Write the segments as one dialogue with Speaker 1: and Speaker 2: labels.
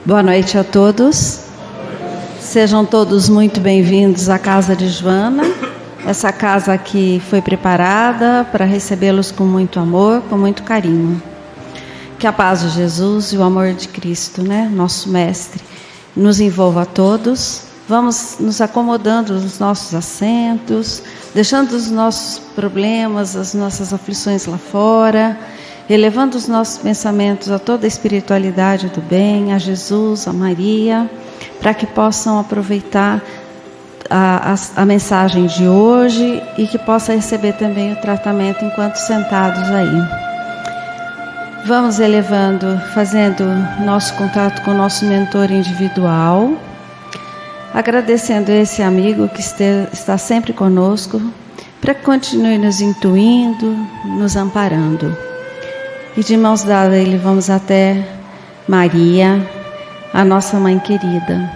Speaker 1: Boa noite a todos. Sejam todos muito bem-vindos à casa de Joana. Essa casa aqui foi preparada para recebê-los com muito amor, com muito carinho. Que a paz de Jesus e o amor de Cristo, nosso Mestre, nos envolva a todos. Vamos nos acomodando nos nossos assentos, deixando os nossos problemas, as nossas aflições lá fora, elevando os nossos pensamentos a toda a espiritualidade do bem, a Jesus, a Maria, para que possam aproveitar a mensagem de hoje e que possam receber também o tratamento enquanto sentados aí. Vamos elevando, fazendo nosso contato com o nosso mentor individual, agradecendo esse amigo que está sempre conosco, para que continue nos intuindo, nos amparando. E de mãos dadas ele vamos até Maria, a nossa mãe querida,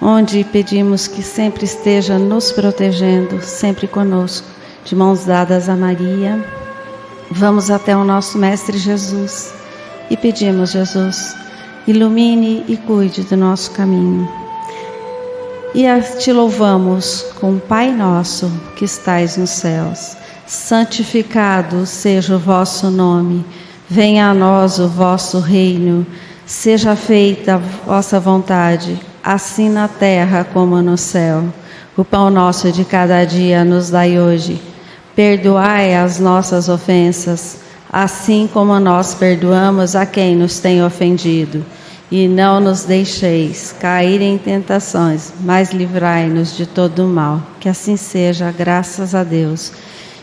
Speaker 1: onde pedimos que sempre esteja nos protegendo, sempre conosco. De mãos dadas a Maria, vamos até o nosso Mestre Jesus e pedimos: Jesus, ilumine e cuide do nosso caminho. E te louvamos com o Pai nosso que estais nos céus. Santificado seja o vosso nome. Venha a nós o vosso reino, seja feita a vossa vontade, assim na terra como no céu. O pão nosso de cada dia nos dai hoje. Perdoai as nossas ofensas, assim como nós perdoamos a quem nos tem ofendido. E não nos deixeis cair em tentações, mas livrai-nos de todo o mal. Que assim seja, graças a Deus.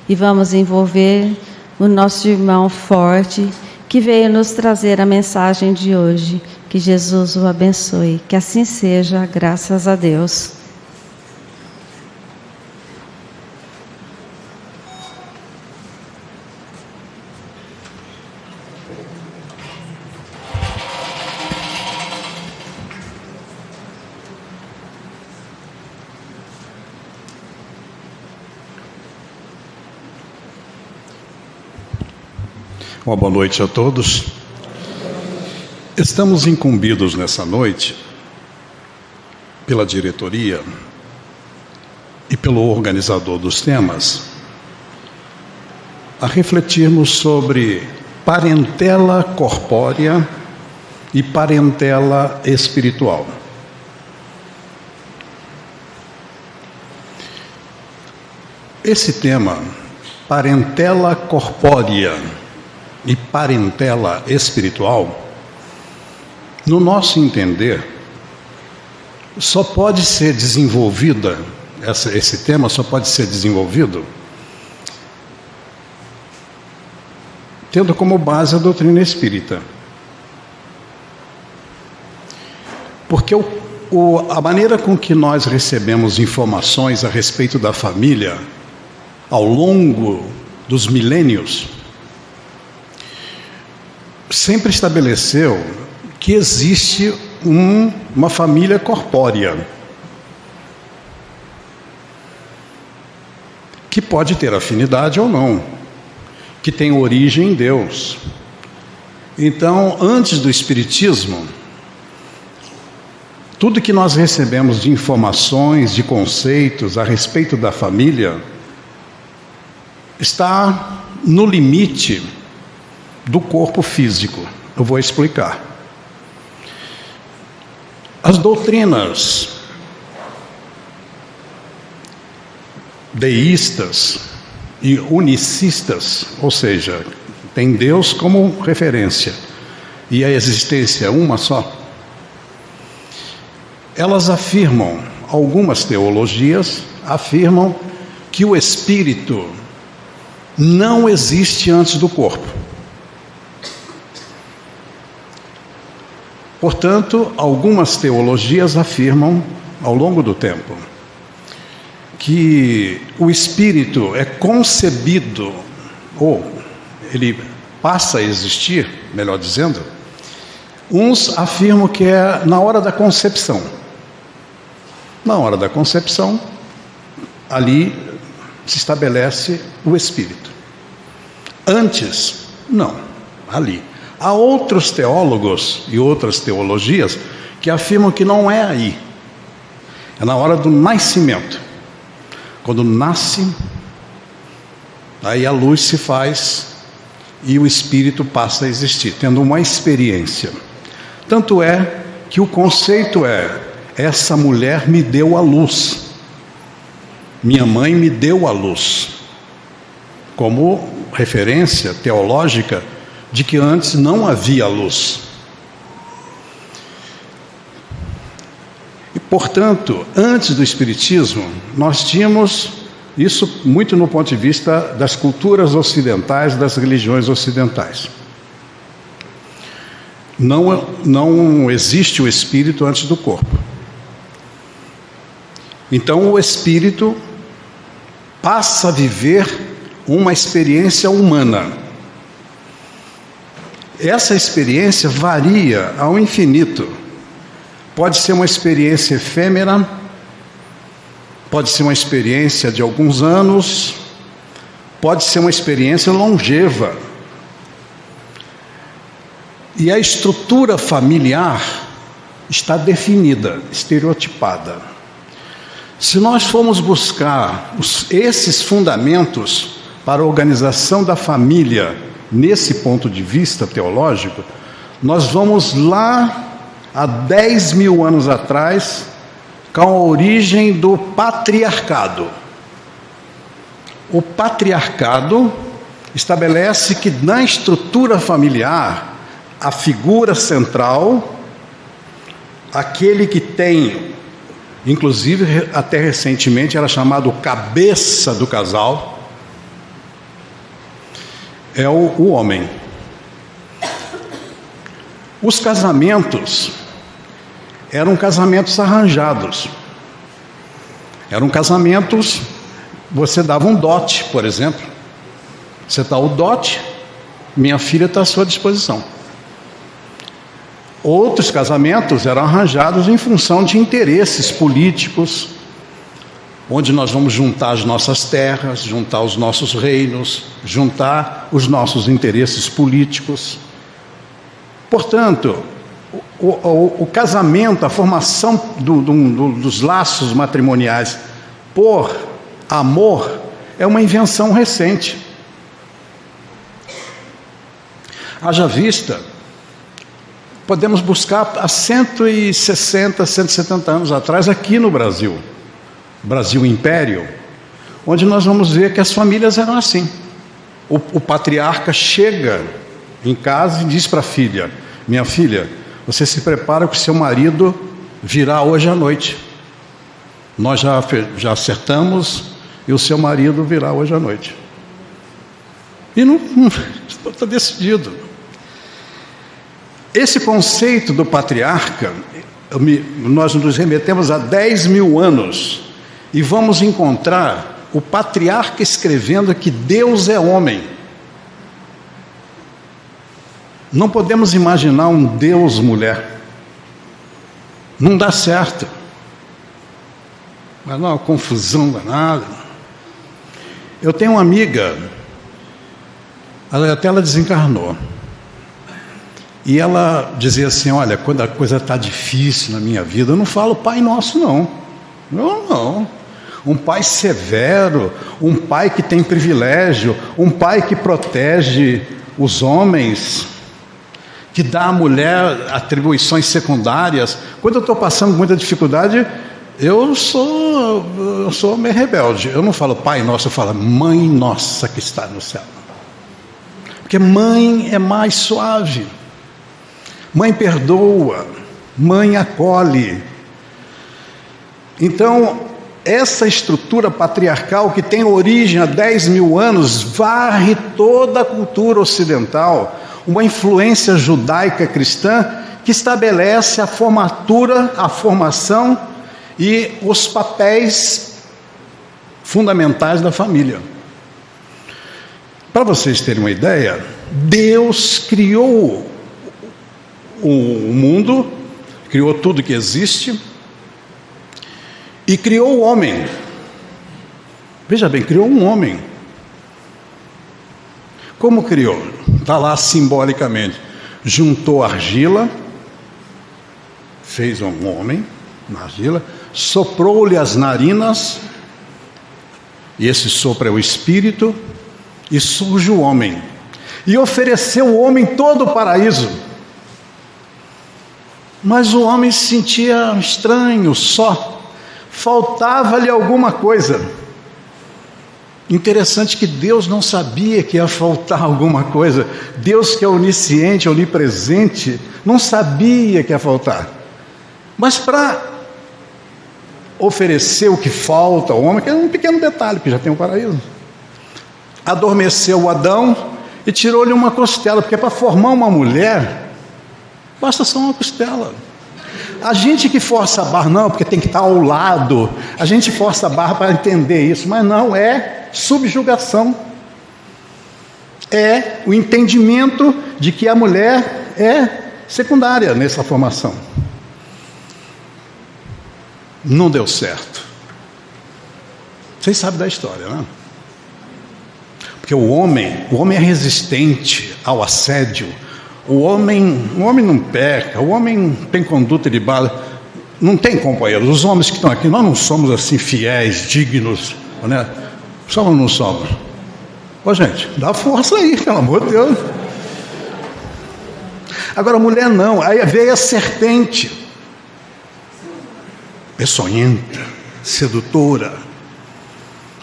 Speaker 1: E vamos envolver o nosso irmão forte, que veio nos trazer a mensagem de hoje. Que Jesus o abençoe. Que assim seja, graças a Deus.
Speaker 2: Uma boa noite a todos. Estamos incumbidos nessa noite, pela diretoria e pelo organizador dos temas, a refletirmos sobre parentela corpórea e parentela espiritual. Esse tema, parentela corpórea e parentela espiritual, no nosso entender, só pode ser desenvolvida, esse tema só pode ser desenvolvido tendo como base a doutrina espírita. Porque a maneira com que nós recebemos informações a respeito da família ao longo dos milênios sempre estabeleceu que existe uma família corpórea que pode ter afinidade ou não, que tem origem em Deus. Então, antes do Espiritismo, tudo que nós recebemos de informações, de conceitos a respeito da família está no limite do corpo físico. Eu vou explicar. As doutrinas deístas e unicistas, ou seja, tem Deus como referência e a existência uma só, elas afirmam, algumas teologias afirmam que o espírito não existe antes do corpo. Portanto, algumas teologias afirmam, ao longo do tempo, que o espírito é concebido, ou ele passa a existir, melhor dizendo. Uns afirmam que é na hora da concepção. Na hora da concepção, ali se estabelece o espírito. Antes, não, ali. Há outros teólogos e outras teologias que afirmam que não é aí. É na hora do nascimento. Quando nasce, aí a luz se faz e o espírito passa a existir, tendo uma experiência. Tanto é que o conceito é: essa mulher me deu a luz. Minha mãe me deu a luz. Como referência teológica de que antes não havia luz. E, portanto, antes do Espiritismo, nós tínhamos isso muito no ponto de vista das culturas ocidentais, das religiões ocidentais. Não existe o espírito antes do corpo. Então o espírito passa a viver uma experiência humana. Essa experiência varia ao infinito. Pode ser uma experiência efêmera, pode ser uma experiência de alguns anos, pode ser uma experiência longeva. E a estrutura familiar está definida, estereotipada. Se nós formos buscar esses fundamentos para a organização da família, nesse ponto de vista teológico, nós vamos lá há 10 mil anos atrás, com a origem do patriarcado. O patriarcado estabelece que na estrutura familiar, a figura central, aquele que tem, inclusive até recentemente era chamado cabeça do casal, é o homem. Os casamentos eram casamentos arranjados. Eram casamentos, você dava um dote, por exemplo. Você dá o dote, minha filha está à sua disposição. Outros casamentos eram arranjados em função de interesses políticos, onde nós vamos juntar as nossas terras, juntar os nossos reinos, juntar os nossos interesses políticos. Portanto, o casamento, a formação dos laços matrimoniais por amor é uma invenção recente. Haja vista, podemos buscar há 160, 170 anos atrás, aqui no Brasil, Brasil Império, onde nós vamos ver que as famílias eram assim. O patriarca chega em casa e diz para a filha: minha filha, você se prepara que o seu marido virá hoje à noite. Nós já acertamos e o seu marido virá hoje à noite. E não está decidido. Esse conceito do patriarca, nós nos remetemos a 10 mil anos e vamos encontrar o patriarca escrevendo que Deus é homem. Não podemos imaginar um Deus mulher. Não dá certo. Mas não é uma confusão danada. Eu tenho uma amiga, até ela desencarnou. E ela dizia assim: olha, quando a coisa está difícil na minha vida, eu não falo Pai Nosso, não. Não. Um pai severo, um pai que tem privilégio, um pai que protege os homens, que dá à mulher atribuições secundárias. Quando eu estou passando muita dificuldade, eu sou meio rebelde. Eu não falo Pai Nosso, eu falo Mãe Nossa que está no céu. Porque mãe é mais suave. Mãe perdoa, mãe acolhe. Então, essa estrutura patriarcal que tem origem há 10 mil anos varre toda a cultura ocidental, uma influência judaica cristã que estabelece a formatura, a formação e os papéis fundamentais da família. Para vocês terem uma ideia, Deus criou o mundo, criou tudo que existe e criou o homem. Veja bem, criou um homem. Como criou? Está lá simbolicamente. Juntou argila, fez um homem na argila, soprou-lhe as narinas, e esse sopro é o espírito, e surge o homem, e ofereceu o homem todo o paraíso. Mas o homem se sentia estranho, só, faltava-lhe alguma coisa. Interessante que Deus não sabia que ia faltar alguma coisa. Deus, que é onisciente, onipresente, não sabia que ia faltar. Mas para oferecer o que falta ao homem, que é um pequeno detalhe, que já tem o paraíso, adormeceu o Adão e tirou-lhe uma costela, porque para formar uma mulher, basta só uma costela. A gente que força a barra, não, porque tem que estar ao lado, a gente força a barra para entender isso, mas não, é subjugação. É o entendimento de que a mulher é secundária nessa formação. Não deu certo. Vocês sabem da história, não? Porque o homem é resistente ao assédio. O homem não peca, o homem tem conduta de bala. Não tem, companheiros, os homens que estão aqui, nós não somos assim fiéis, dignos, né? Somos ou não somos? Ô gente, dá força aí, pelo amor de Deus. Agora a mulher não, aí veio a serpente, peçonhenta, sedutora.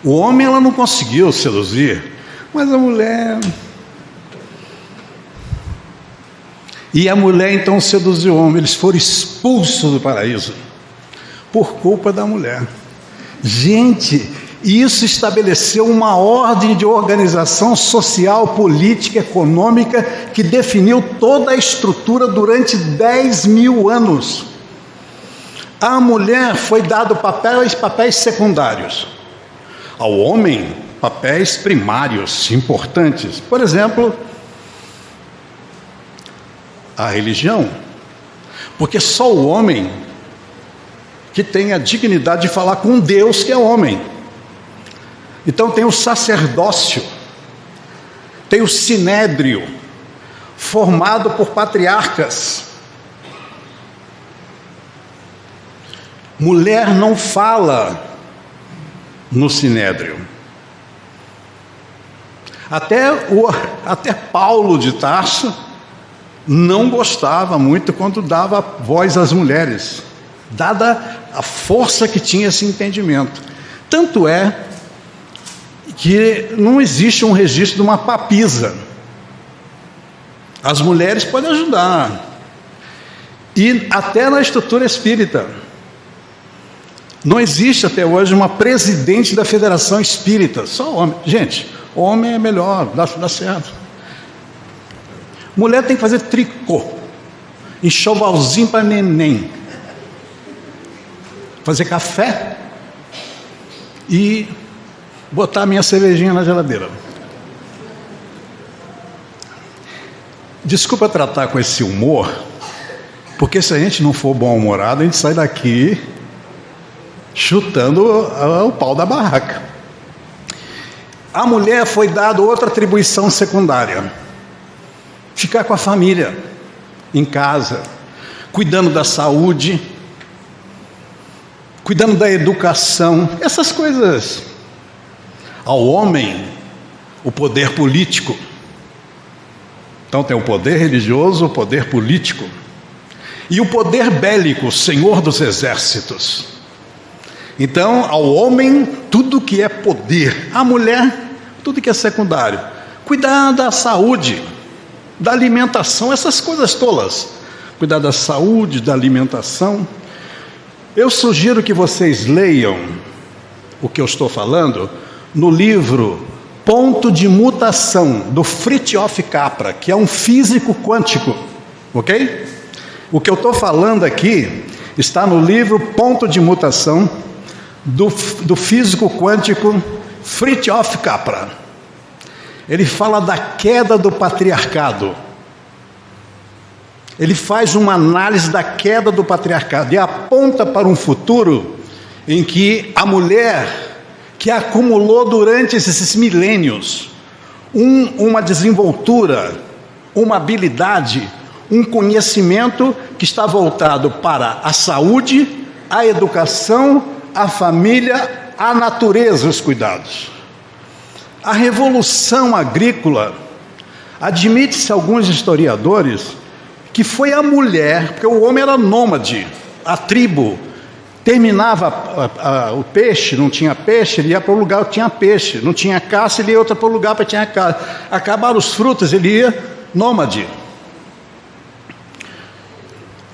Speaker 2: O homem ela não conseguiu seduzir, mas a mulher... E a mulher então seduziu o homem, eles foram expulsos do paraíso, por culpa da mulher. Gente, isso estabeleceu uma ordem de organização social, política, econômica, que definiu toda a estrutura durante 10.000 anos. À mulher foi dado papéis secundários, ao homem papéis primários, importantes. Por exemplo, a religião, porque só o homem que tem a dignidade de falar com Deus, que é homem. Então tem o sacerdócio, tem o sinédrio, formado por patriarcas. Mulher não fala no sinédrio. Até Paulo de Tarso não gostava muito quando dava voz às mulheres, dada a força que tinha esse entendimento. Tanto é que não existe um registro de uma papisa. As mulheres podem ajudar. E até na estrutura espírita, não existe até hoje uma presidente da Federação Espírita, só homem. Gente, homem é melhor, dá certo. Mulher tem que fazer tricô, enxovalzinho para neném, fazer café e botar a minha cervejinha na geladeira. Desculpa tratar com esse humor, porque se a gente não for bom-humorado, a gente sai daqui chutando o pau da barraca. A mulher foi dada outra atribuição secundária: ficar com a família, em casa, cuidando da saúde, cuidando da educação, essas coisas. Ao homem, o poder político. Então tem o poder religioso, o poder político. E o poder bélico, senhor dos exércitos. Então, ao homem, tudo que é poder. À mulher, tudo que é secundário. Cuidar da saúde, da alimentação, essas coisas tolas. Cuidar da saúde, da alimentação. Eu sugiro que vocês leiam o que eu estou falando no livro Ponto de Mutação, do Fritjof Capra, que é um físico quântico, ok? O que eu estou falando aqui está no livro Ponto de Mutação, do físico quântico Fritjof Capra. Ele fala da queda do patriarcado. Ele faz uma análise da queda do patriarcado e aponta para um futuro em que a mulher, que acumulou durante esses milênios uma desenvoltura, uma habilidade, um conhecimento que está voltado para a saúde, a educação, a família, a natureza, os cuidados. A revolução agrícola, admite-se alguns historiadores, que foi a mulher, porque o homem era nômade, a tribo, terminava o peixe, não tinha peixe, ele ia para o lugar que tinha peixe, não tinha caça, ele ia para o lugar que tinha caça. Acabaram os frutos, ele ia nômade.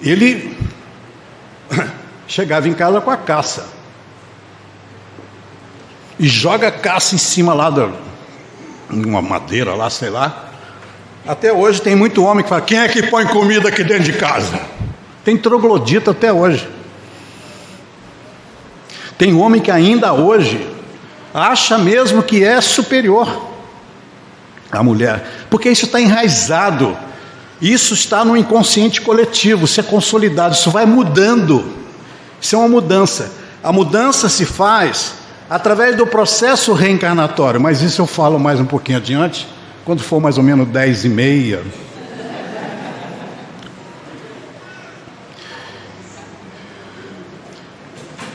Speaker 2: Ele chegava em casa com a caça e joga a caça em cima lá de uma madeira lá, sei lá. Até hoje tem muito homem que fala: quem é que põe comida aqui dentro de casa? Tem troglodita até hoje. Tem homem que ainda hoje acha mesmo que é superior à mulher, porque isso está enraizado, isso está no inconsciente coletivo, isso é consolidado, isso vai mudando, isso é uma mudança. A mudança se faz através do processo reencarnatório, mas isso eu falo mais um pouquinho adiante, quando for mais ou menos 10h30.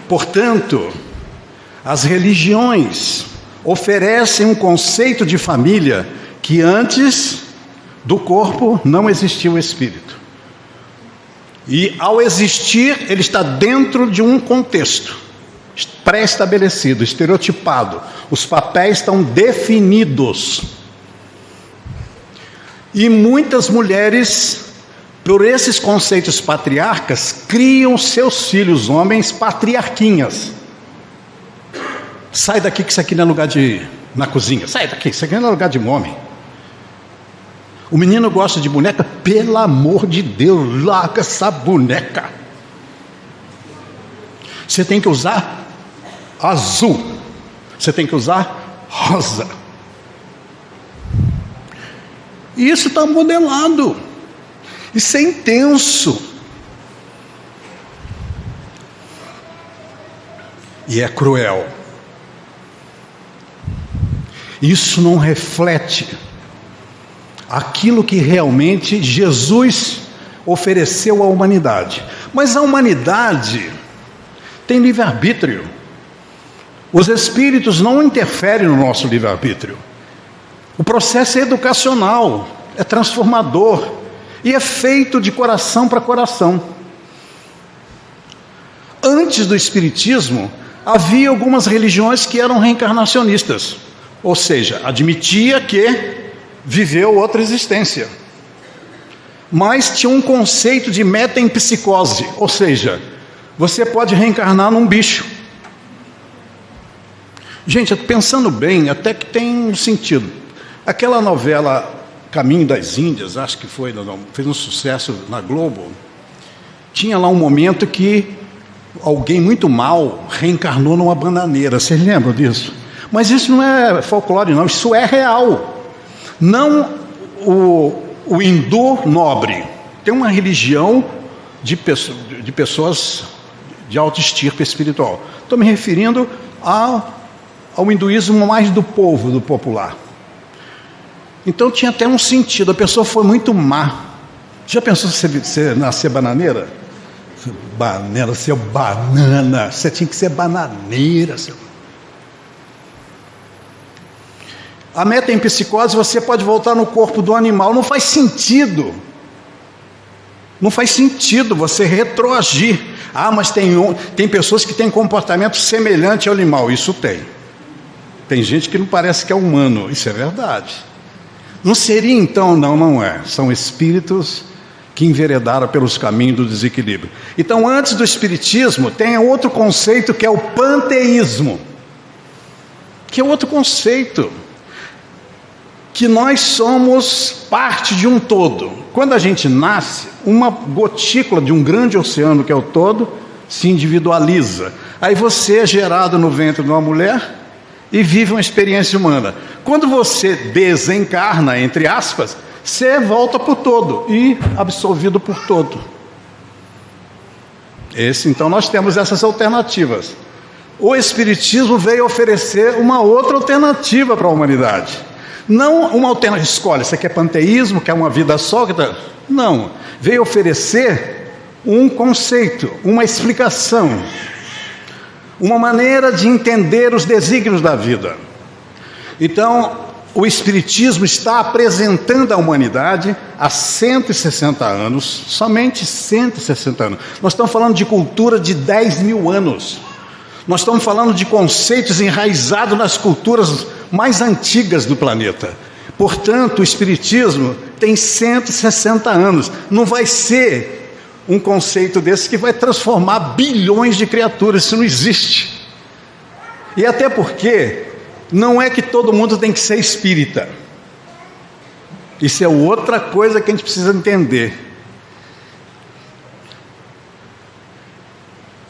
Speaker 2: Portanto, as religiões oferecem um conceito de família que antes do corpo não existia o espírito. E ao existir, ele está dentro de um contexto pré-estabelecido, estereotipado. Os papéis estão definidos. E muitas mulheres, por esses conceitos patriarcas, criam seus filhos, homens, patriarquinhas. Sai daqui que isso aqui não é lugar de... na cozinha. Sai daqui, isso aqui não é lugar de homem. O menino gosta de boneca, pelo amor de Deus, larga essa boneca. Você tem que usar azul. Você tem que usar rosa. E isso está modelado. Isso é intenso. E é cruel. Isso não reflete aquilo que realmente Jesus ofereceu à humanidade. Mas a humanidade tem livre-arbítrio. Os espíritos não interferem no nosso livre-arbítrio. O processo é educacional, é transformador. E é feito de coração para coração. Antes do Espiritismo, havia algumas religiões que eram reencarnacionistas. Ou seja, admitia que viveu outra existência. Mas tinha um conceito de metempsicose. Ou seja, você pode reencarnar num bicho. Gente, pensando bem, até que tem um sentido. Aquela novela Caminho das Índias, acho que fez um sucesso na Globo. Tinha lá um momento que alguém muito mal reencarnou numa bananeira. Vocês lembram disso? Mas isso não é folclore, não. Isso é real. Não o hindu nobre. Tem uma religião de pessoas de alta estirpe espiritual. Estou me referindo ao hinduísmo mais do povo, do popular. Então tinha até um sentido, a pessoa foi muito má. Já pensou se você nascer bananeira? Banana, seu banana, você tinha que ser bananeira. A metempsicose, você pode voltar no corpo do animal, não faz sentido. Não faz sentido você retroagir. Mas tem pessoas que têm comportamento semelhante ao animal, isso tem. Tem gente que não parece que é humano, isso é verdade. Não seria então? Não é. São espíritos que enveredaram pelos caminhos do desequilíbrio. Então, antes do espiritismo, tem outro conceito que é o panteísmo. Que é outro conceito. Que nós somos parte de um todo. Quando a gente nasce, uma gotícula de um grande oceano que é o todo, se individualiza. Aí você é gerado no ventre de uma mulher e vive uma experiência humana. Quando você desencarna, entre aspas, você volta para o todo e absorvido por todo. Então nós temos essas alternativas. O Espiritismo veio oferecer uma outra alternativa para a humanidade. Não uma alternativa, escolhe, você quer panteísmo, quer uma vida só? Não, veio oferecer um conceito, uma explicação, uma maneira de entender os desígnios da vida. Então, o Espiritismo está apresentando à humanidade há 160 anos, somente 160 anos. Nós estamos falando de cultura de 10 mil anos. Nós estamos falando de conceitos enraizados nas culturas mais antigas do planeta. Portanto, o Espiritismo tem 160 anos. Não vai ser um conceito desse que vai transformar bilhões de criaturas. Isso não existe. E até porque não é que todo mundo tem que ser espírita. Isso é outra coisa que a gente precisa entender.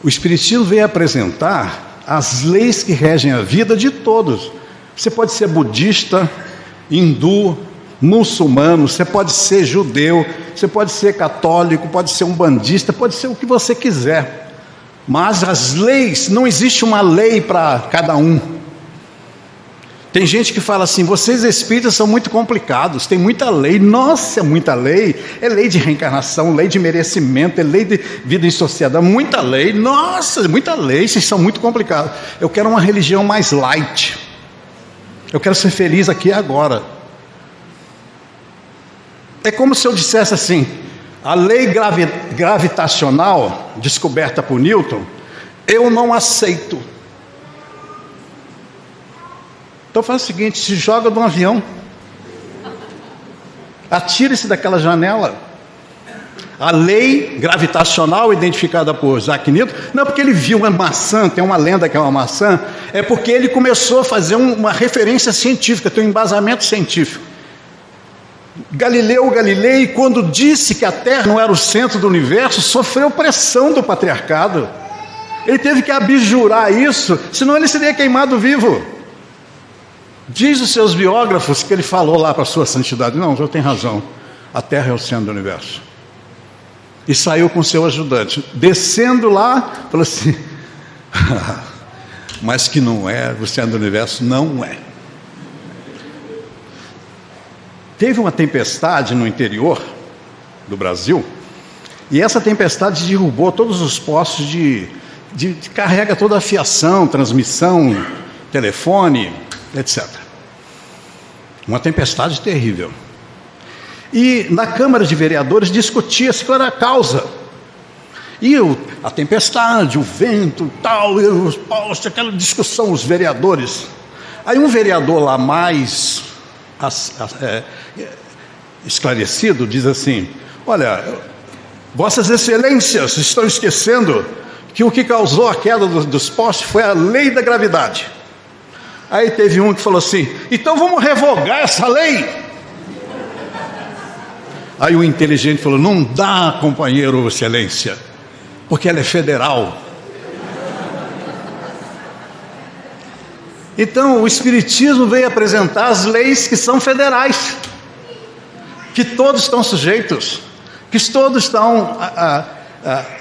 Speaker 2: O Espiritismo veio apresentar as leis que regem a vida de todos. Você pode ser budista, hindu, muçulmano, você pode ser judeu, você pode ser católico, pode ser umbandista, pode ser o que você quiser. Mas as leis, não existe uma lei para cada um. Tem gente que fala assim, vocês espíritas são muito complicados, tem muita lei. Nossa, é muita lei. É lei de reencarnação, lei de merecimento, é lei de vida em sociedade, muita lei. Nossa, muita lei, vocês são muito complicados. Eu quero uma religião mais light. Eu quero ser feliz aqui e agora. É como se eu dissesse assim, a lei gravitacional, descoberta por Newton, eu não aceito. Então faz o seguinte, se joga de um avião, atire-se daquela janela. A lei gravitacional identificada por Isaac Newton, não é porque ele viu uma maçã, tem uma lenda que é uma maçã, é porque ele começou a fazer uma referência científica, tem um embasamento científico. Galileu Galilei, quando disse que a Terra não era o centro do universo, sofreu pressão do patriarcado. Ele teve que abjurar isso, senão ele seria queimado vivo. Diz os seus biógrafos que ele falou lá para a sua santidade, não, o senhor tem razão, a Terra é o centro do universo. E saiu com seu ajudante, descendo lá, falou assim, mas que não é, o centro do universo não é. Teve uma tempestade no interior do Brasil, e essa tempestade derrubou todos os postos carrega toda a fiação, transmissão, telefone, etc. Uma tempestade terrível. E na Câmara de Vereadores discutia-se qual era a causa. E a tempestade, o vento, tal, e os postos, aquela discussão, os vereadores. Aí um vereador lá mais esclarecido diz assim, olha, vossas excelências estão esquecendo que o que causou a queda dos postes foi a lei da gravidade. Aí teve um que falou assim, então vamos revogar essa lei. Aí o inteligente falou, não dá, companheiro, excelência, porque ela é federal. Então o Espiritismo veio apresentar as leis que são federais, que todos estão sujeitos, que todos estão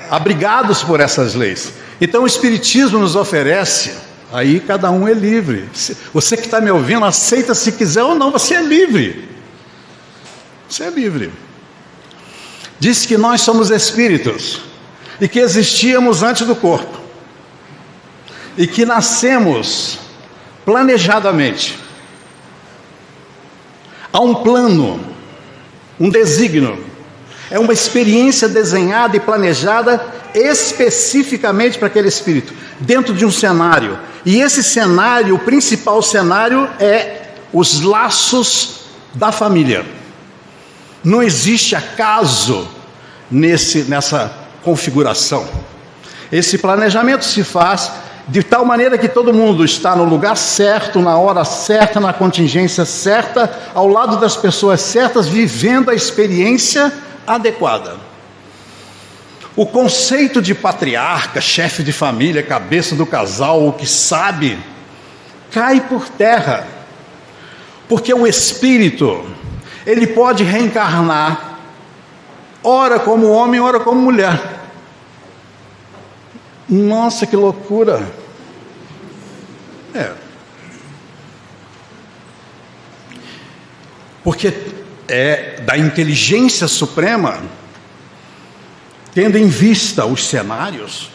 Speaker 2: abrigados por essas leis. Então o Espiritismo nos oferece, aí cada um é livre. Você que está me ouvindo, aceita se quiser ou não, você é livre. Você é livre. Diz que nós somos espíritos e que existíamos antes do corpo e que nascemos planejadamente. Há um plano, um desígnio, é uma experiência desenhada e planejada especificamente para aquele espírito, dentro de um cenário. E esse cenário, o principal cenário é os laços da família. Não existe acaso nessa configuração. Esse planejamento se faz de tal maneira que todo mundo está no lugar certo, na hora certa, na contingência certa, ao lado das pessoas certas, vivendo a experiência adequada. O conceito de patriarca, chefe de família, cabeça do casal, o que sabe, cai por terra, porque o espírito, ele pode reencarnar, ora como homem, ora como mulher. Nossa, que loucura! porque é da inteligência suprema, tendo em vista os cenários,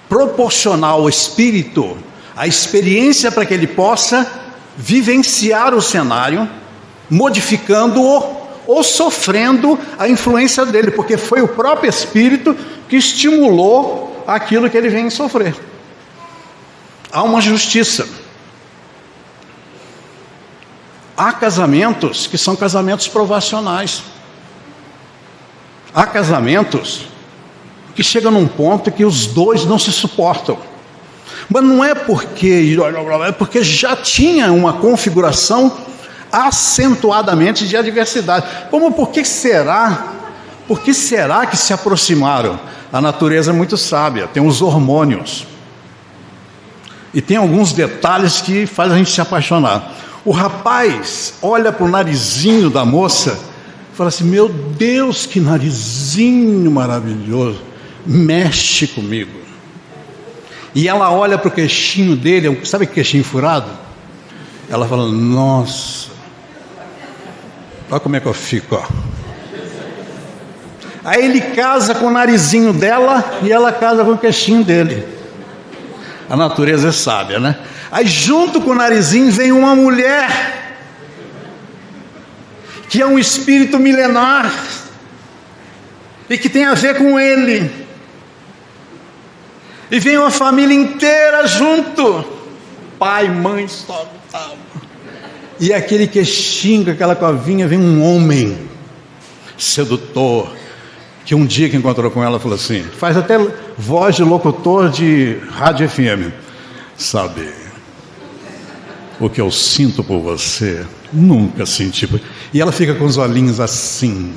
Speaker 2: proporcionar ao espírito a experiência para que ele possa vivenciar o cenário, modificando-o ou sofrendo a influência dele, porque foi o próprio espírito que estimulou aquilo que ele vem sofrer. Há uma justiça. Há casamentos que são casamentos provacionais. Há casamentos que chegam num ponto que os dois não se suportam. Mas não é porque já tinha uma configuração acentuadamente de adversidade. Por que será que se aproximaram? A natureza é muito sábia, tem os hormônios. E tem alguns detalhes que fazem a gente se apaixonar. O rapaz olha para o narizinho da moça e fala assim: meu Deus, que narizinho maravilhoso, mexe comigo. E ela olha para o queixinho dele, sabe que queixinho furado? Ela fala: nossa, olha como é que eu fico, ó. Aí ele casa com o narizinho dela e ela casa com o queixinho dele. A natureza é sábia, né? Aí junto com o narizinho vem uma mulher que é um espírito milenar e que tem a ver com ele. E vem uma família inteira junto, pai, mãe, sogra, tal. E aquele queixinho, aquela covinha, vem um homem sedutor, que um dia que encontrou com ela falou assim, faz até voz de locutor de rádio FM: sabe, o que eu sinto por você, nunca senti. E ela fica com os olhinhos assim,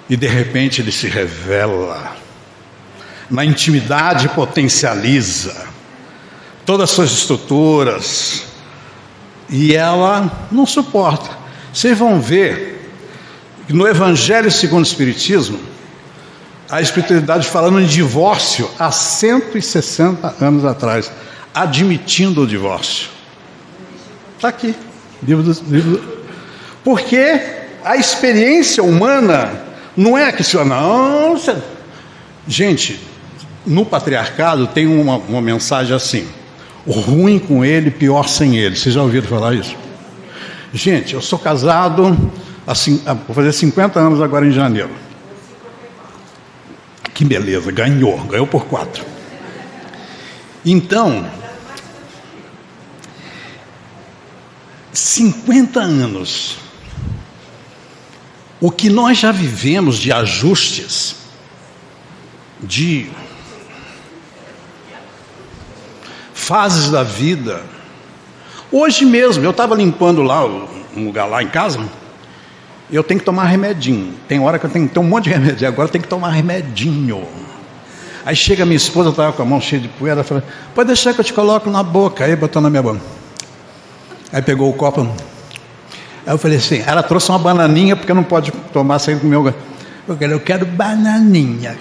Speaker 2: e de repente ele se revela, na intimidade potencializa todas as suas estruturas, e ela não suporta. Vocês vão ver que no Evangelho segundo o Espiritismo, a espiritualidade falando em divórcio há 160 anos atrás, admitindo o divórcio. Está aqui, livro. Porque a experiência humana não é que se não. Gente, no patriarcado tem uma mensagem assim: ruim com ele, pior sem ele. Vocês já ouviram falar isso? Gente, eu sou casado, assim, vou fazer 50 anos agora em janeiro. Que beleza, ganhou por 4. Então, 50 anos, o que nós já vivemos de ajustes, de fases da vida. Hoje mesmo, eu estava limpando lá um lugar lá em casa, eu tenho que tomar remedinho. Tem hora que eu tenho que ter um monte de remédio, agora eu tenho que tomar remedinho. Aí chega minha esposa, estava com a mão cheia de poeira, fala: pode deixar que eu te coloco na boca. Aí botou na minha boca. Aí pegou o copo. Aí eu falei assim, ela trouxe uma bananinha, porque não pode tomar sem comer. Eu quero bananinha,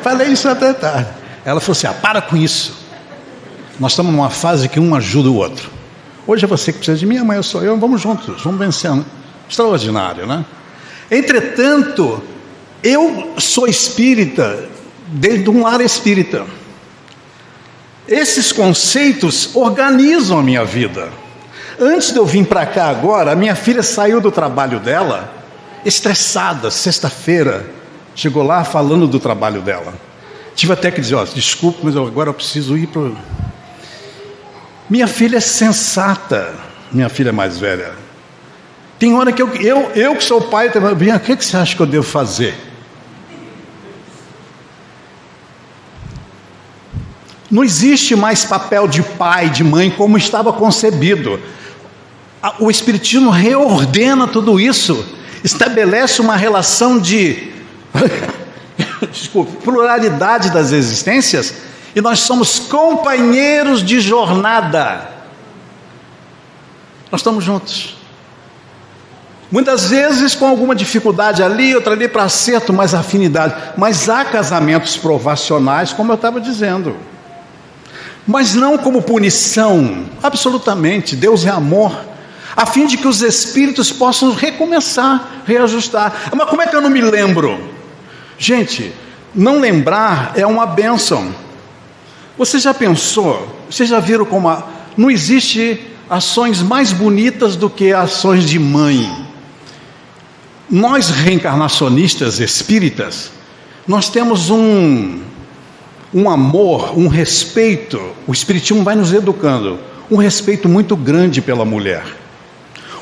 Speaker 2: Falei isso até tarde. Ela falou assim: para com isso. Nós estamos numa fase que um ajuda o outro. Hoje é você que precisa de mim, amanhã sou eu, vamos juntos, vamos vencendo. Extraordinário, né? Entretanto, eu sou espírita desde um lar espírita. Esses conceitos organizam a minha vida. Antes de eu vir para cá agora, a minha filha saiu do trabalho dela, estressada, sexta-feira, chegou lá falando do trabalho dela. Tive até que dizer: desculpe, mas agora eu preciso ir para... Minha filha é sensata, minha filha mais velha. Tem hora que eu que sou pai, o que você acha que eu devo fazer? Não existe mais papel de pai, de mãe, como estava concebido. O Espiritismo reordena tudo isso, estabelece uma relação de pluralidade das existências, e nós somos companheiros de jornada. Nós estamos juntos. Muitas vezes com alguma dificuldade ali, outra ali para acerto, mais afinidade. Mas há casamentos provacionais, como eu estava dizendo. Mas não como punição, absolutamente. Deus é amor. a fim de que os espíritos possam recomeçar, reajustar. Mas como é que eu não me lembro? Gente, não lembrar é uma bênção. Você já pensou, vocês já viram como não existe ações mais bonitas do que ações de mãe? Nós reencarnacionistas espíritas, nós temos um amor, um respeito, o Espiritismo vai nos educando, um respeito muito grande pela mulher.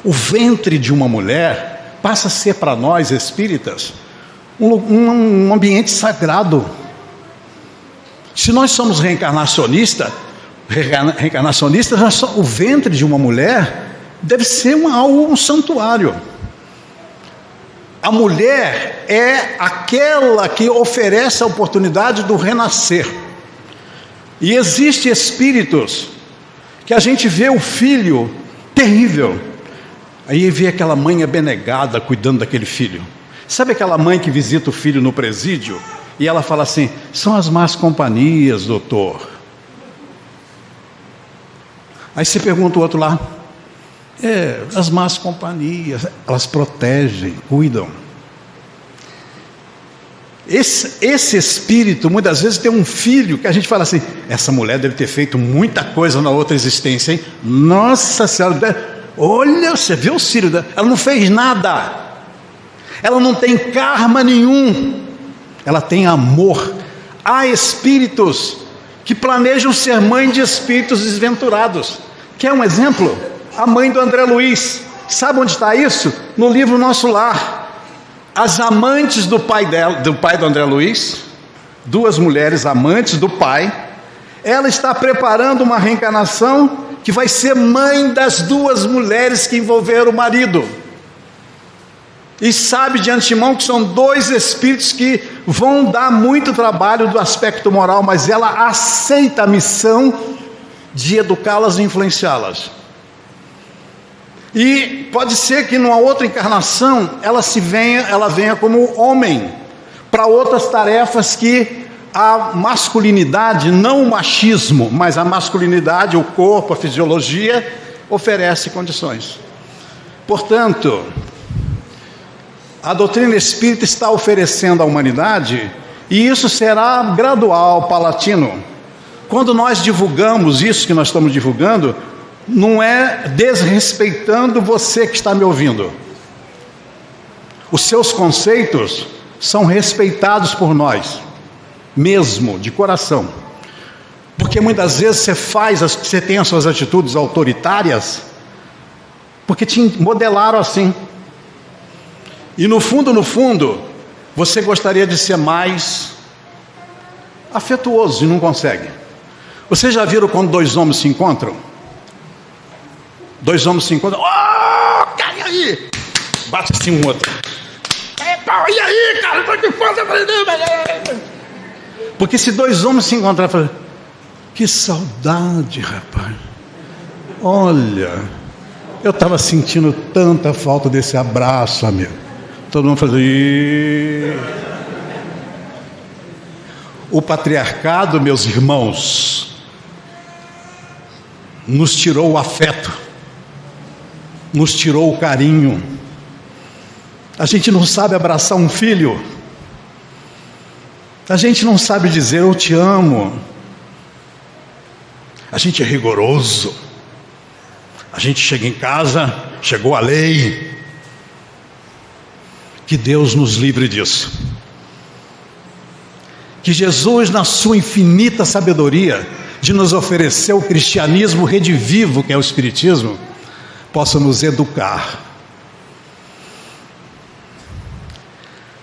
Speaker 2: O ventre de uma mulher passa a ser para nós espíritas um ambiente sagrado. Se nós somos reencarnacionistas, o ventre de uma mulher deve ser um santuário. A mulher é aquela que oferece a oportunidade do renascer. E existem espíritos que a gente vê o filho terrível, aí vê aquela mãe abnegada cuidando daquele filho. Sabe aquela mãe que visita o filho no presídio e ela fala assim: são as más companhias, doutor. Aí você pergunta o outro lá: as más companhias, elas protegem, cuidam. Esse espírito muitas vezes tem um filho que a gente fala assim: essa mulher deve ter feito muita coisa na outra existência, hein? Nossa Senhora, olha, você vê o filho dela, ela não fez nada, ela não tem karma nenhum, ela tem amor. Há espíritos que planejam ser mãe de espíritos desventurados. Quer um exemplo? A mãe do André Luiz. Sabe onde está isso? No livro Nosso Lar. As amantes do pai do André Luiz, duas mulheres amantes do pai, ela está preparando uma reencarnação que vai ser mãe das duas mulheres que envolveram o marido. E sabe de antemão que são dois espíritos que vão dar muito trabalho do aspecto moral, mas ela aceita a missão de educá-las e influenciá-las. E pode ser que numa outra encarnação ela venha como homem para outras tarefas que a masculinidade, não o machismo, mas a masculinidade, o corpo, a fisiologia oferece condições. Portanto, a doutrina espírita está oferecendo à humanidade, e isso será gradual, paulatino. Quando nós divulgamos isso que nós estamos divulgando, não é desrespeitando você que está me ouvindo. Os seus conceitos são respeitados por nós, mesmo, de coração. Porque muitas vezes você tem as suas atitudes autoritárias, porque te modelaram assim. E no fundo, você gostaria de ser mais afetuoso e não consegue. Vocês já viram quando dois homens se encontram? Dois homens se encontram, cai aí! Bate assim um outro. E aí, cara? Porque se dois homens se encontrarem, falam: que saudade, rapaz. Olha, eu estava sentindo tanta falta desse abraço, amigo. Todo mundo fala: o patriarcado, meus irmãos, nos tirou o afeto, nos tirou o carinho. A gente não sabe abraçar um filho, a gente não sabe dizer eu te amo. A gente é rigoroso, a gente chega em casa, chegou a lei. Que Deus nos livre disso. Que Jesus, na sua infinita sabedoria de nos oferecer o cristianismo redivivo, que é o Espiritismo, possa nos educar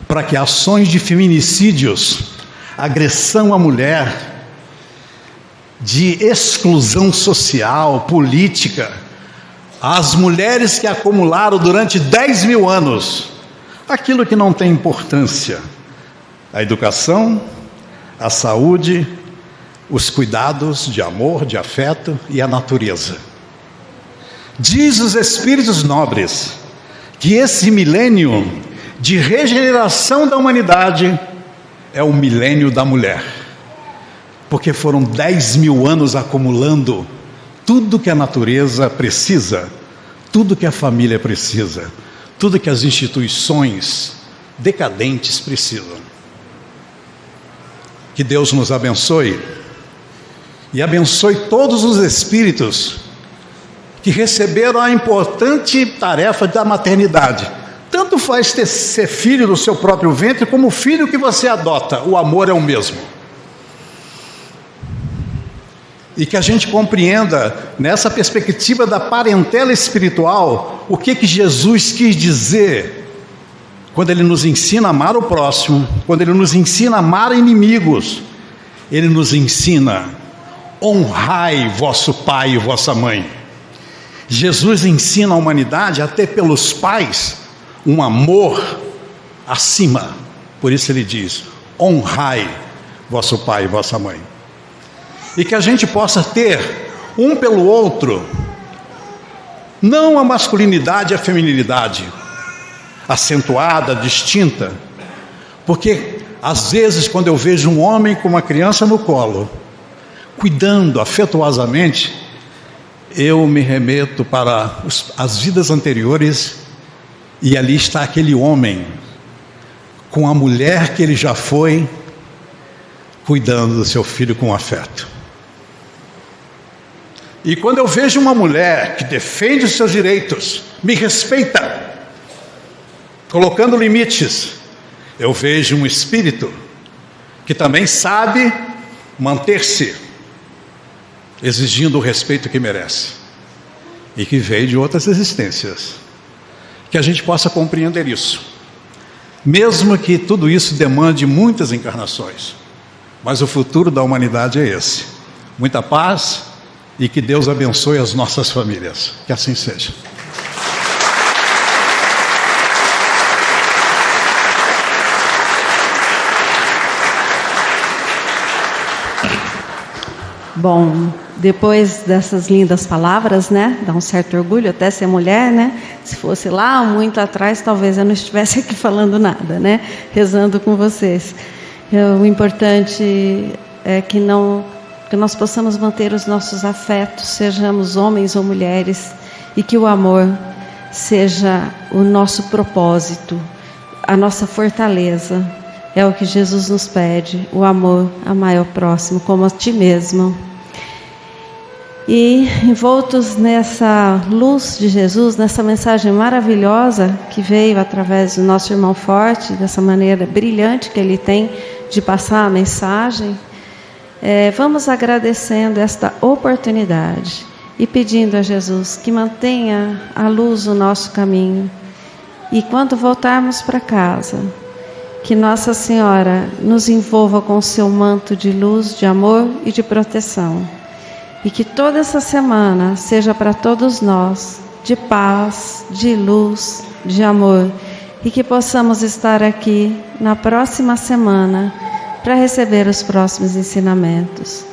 Speaker 2: para que ações de feminicídios, agressão à mulher, de exclusão social, política, as mulheres que acumularam durante 10.000 anos aquilo que não tem importância, a educação, a saúde, os cuidados de amor, de afeto e a natureza. Diz os espíritos nobres que esse milênio de regeneração da humanidade é o milênio da mulher, porque foram 10.000 anos acumulando tudo que a natureza precisa, tudo que a família precisa, tudo que as instituições decadentes precisam. Que Deus nos abençoe e abençoe todos os espíritos que receberam a importante tarefa da maternidade. Tanto faz ser filho do seu próprio ventre, como o filho que você adota, o amor é o mesmo. E que a gente compreenda, nessa perspectiva da parentela espiritual, o que Jesus quis dizer quando Ele nos ensina a amar o próximo, quando Ele nos ensina a amar inimigos. Ele nos ensina: honrai vosso pai e vossa mãe. Jesus ensina a humanidade a ter pelos pais um amor acima. Por isso Ele diz: honrai vosso pai e vossa mãe. E que a gente possa ter um pelo outro, não a masculinidade e a feminilidade acentuada, distinta, porque às vezes quando eu vejo um homem com uma criança no colo, cuidando afetuosamente, eu me remeto para as vidas anteriores, e ali está aquele homem com a mulher que ele já foi, cuidando do seu filho com afeto. E quando eu vejo uma mulher que defende os seus direitos, me respeita, colocando limites, eu vejo um espírito que também sabe manter-se, exigindo o respeito que merece, e que veio de outras existências. Que a gente possa compreender isso, mesmo que tudo isso demande muitas encarnações, mas o futuro da humanidade é esse. Muita paz e que Deus abençoe as nossas famílias. Que assim seja.
Speaker 1: Bom, depois dessas lindas palavras, né? Dá um certo orgulho até ser mulher, né? Se fosse lá muito atrás, talvez eu não estivesse aqui falando nada, né? Rezando com vocês. O importante é que nós possamos manter os nossos afetos, sejamos homens ou mulheres, e que o amor seja o nosso propósito, a nossa fortaleza. É o que Jesus nos pede, o amor, amar ao próximo como a ti mesmo. E envoltos nessa luz de Jesus, nessa mensagem maravilhosa que veio através do nosso irmão Forte, dessa maneira brilhante que ele tem de passar a mensagem, vamos agradecendo esta oportunidade e pedindo a Jesus que mantenha a luz no nosso caminho. E quando voltarmos para casa, que Nossa Senhora nos envolva com o seu manto de luz, de amor e de proteção. E que toda essa semana seja para todos nós de paz, de luz, de amor. E que possamos estar aqui na próxima semana para receber os próximos ensinamentos.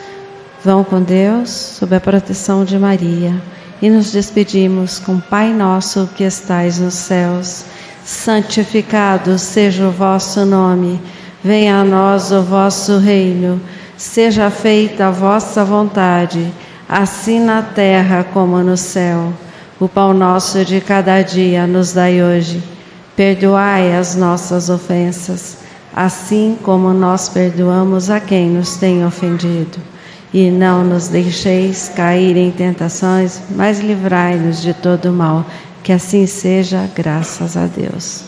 Speaker 1: Vão com Deus, sob a proteção de Maria. E nos despedimos com Pai nosso que estais nos céus. Santificado seja o vosso nome. Venha a nós o vosso reino. Seja feita a vossa vontade, assim na terra como no céu. O pão nosso de cada dia nos dai hoje. Perdoai as nossas ofensas, assim como nós perdoamos a quem nos tem ofendido. E não nos deixeis cair em tentações, mas livrai-nos de todo mal. Que assim seja, graças a Deus.